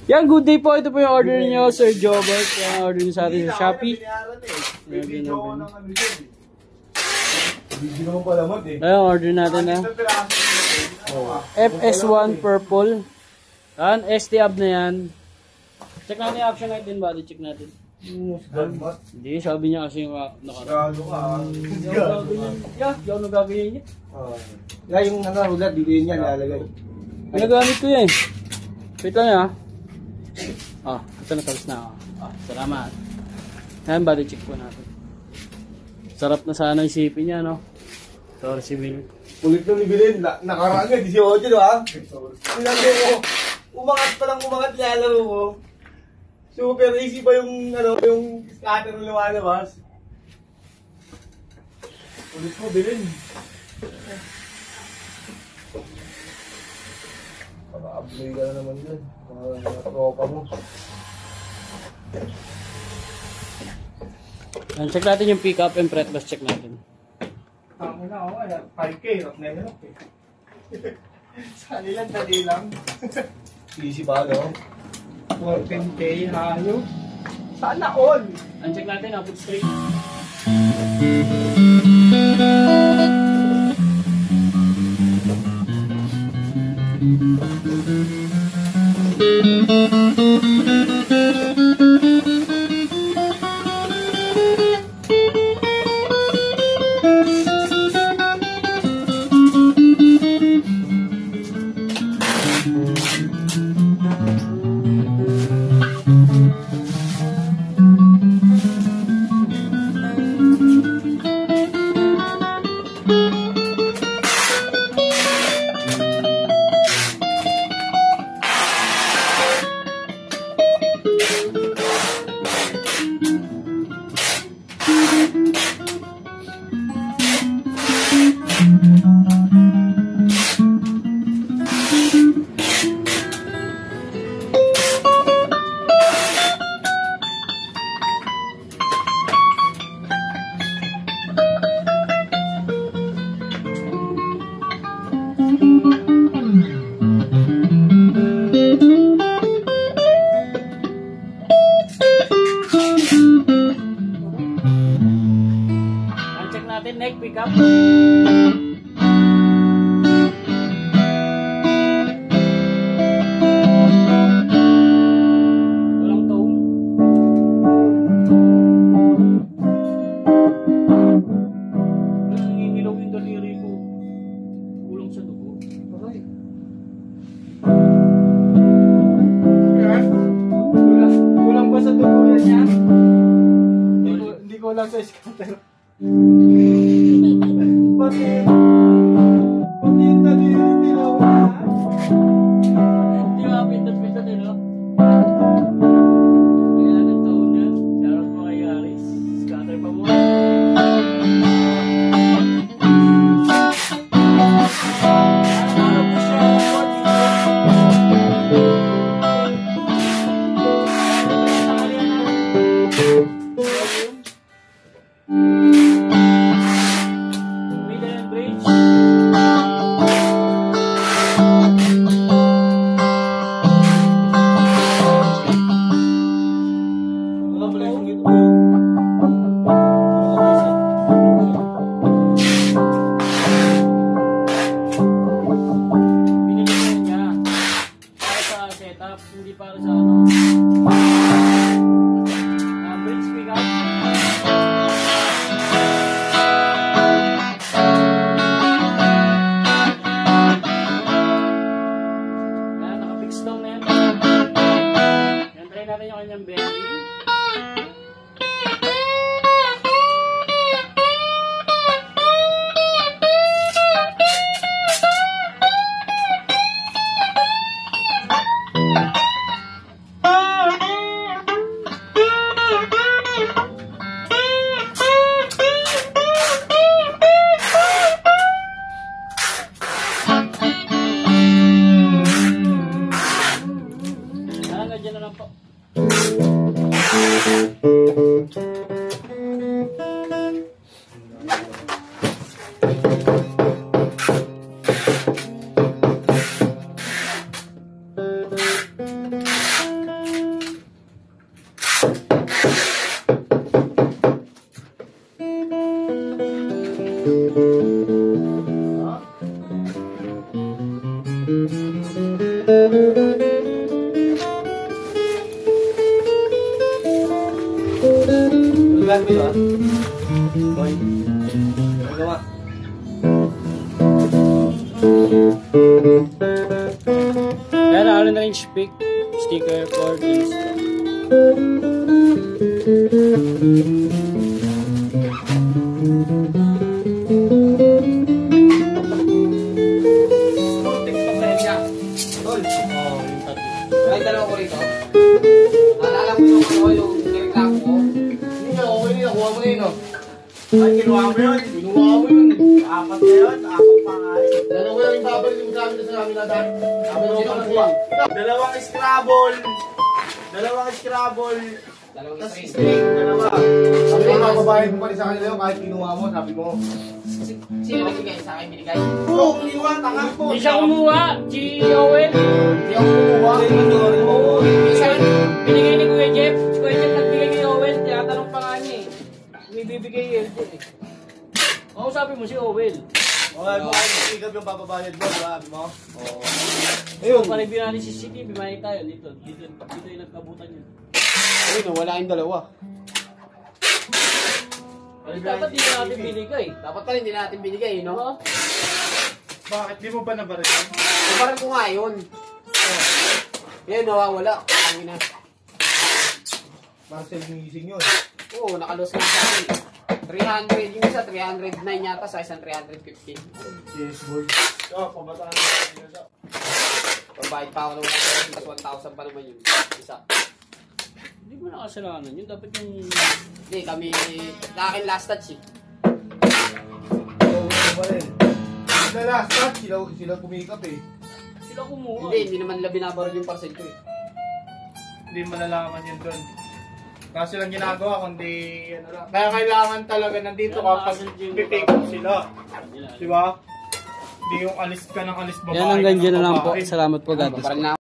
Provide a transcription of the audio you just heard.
Yan, good day po. Ito po yung order niyo, Sir Jobert. Yan, order niyo sa atin sa Shopee. Ayan, order natin na. FS1 purple. Yan, ST-UP na yan. Check natin yung action light din, body check natin. Hindi, sabi niya kasi yung nakaraan. Hindi ako nagagawin niya. Kaya yung nakahulat, dito yun yan, nilalagay. Pinagamit ko yan. Wait lang yan. Ito na, tapos na. Salamat. Yan, body check po natin. Sarap na sana isipin niya, no? Sorry, si Bill. Ulit nung ibilin, nakaraan nga, 18, di ba? Tinanong ko, umangat pa lang umangat, lalaro ko. Super easy pa yung, yung scatter na lumalabas. Ulit mo, bilin. Paka-apply ka na naman dyan. Mga tropa mo. Check natin yung pick up and fretless check natin. Ang ina ako, 5K, rock na yun. Sa nilang dali lang. Easy ba, no? 14K, hayo. Sana all! Check natin, output straight. Neck pickup. Walang tone. Nangingilaw yung daliri ko. Kulang sa dugo. Okay. Kulang ba sa dugo niya? Hindi ko lang sa scatter. Pati yung daliri tinawa na. Hindi mga pintat-pintat eh, no? Kaya ng taon yan. Shoutout mo kay Aris. Scatter pa mo. Ano po siya? Hindi para sa ano. Bridge pick up. Yan, naka-fix down na yan. Yan, try natin yung kanyang bending. Nandiyan na lang po. Bigat mo yun, Boy. Magawa. Kaya ano na rin sticker for this. Tol. Oh, yung tatlo. May dalawa ko rito. Naalala mo yung ano, yung nireklamo ko? Hindi na, okay na. Kuha mo na yun, oh. Ay, kinuha mo yun. Kinuha mo yun. Apat na yun. Apat pa nga eh. Dalawa yung babalik mo sa amin na sa amin na dahil. Dalawang Scrabble. Dalawang Scrabble. Dalawang Tapos string. string. Dalawa. Sabi mo, mababayad mo pa rin sa kanila yun kahit kinuha mo, sabi mo. Sino nagbigay sa akin binigay? Oo, kinuha, tanga po. Hindi siya kumuha. Si Owen. Hindi ako kumuha. Minsan, binigay ni Kuya Jeff. Si Kuya Jeff nagbigay kay Owen. Tinatanong pa nga niya eh. May bibigay yun eh. Oo, sabi mo si Owen. Okay, mo kayo mag-igab yung papabayad mo, diba? Sabi mo? Oo. Ayun. Paribin natin si CCTV. Manik tayo dito. Dito yung nagkabutan yun. Ayun, wala kayong dalawa. Dapat di na natin binigay. Dapat pa rin hindi natin binigay, no? Diba? Bakit? Di mo ba nabarin? Parang ko nga yun. Yan, nawawala. Ang ina. Marcel Gising yun. Oo, nakalos lang sa akin. 300, yung isa 309 yata sa isang 350. Yes, boy. Oh, pabataan na siya. Pagbayad pa ako ng 1,000 pa naman yun. Isa. Hindi mo nakasalanan yun. Dapat yung... Hindi, kami, sa akin last touch eh. Oo, ano ba rin? Sila last touch, sila pumikap eh. Sila kumuha. Hindi naman nila binabaril yung parcel ko eh. Hindi malalaman yun doon. Kasi lang ginagawa, kundi ano lang. Kaya kailangan talaga nandito ka pag pipick up sila. Di ba? Hindi yung alis ka ng alis babae. Yan hanggang ka ng dyan na lang po. babae. Salamat po, God bless po. Parang na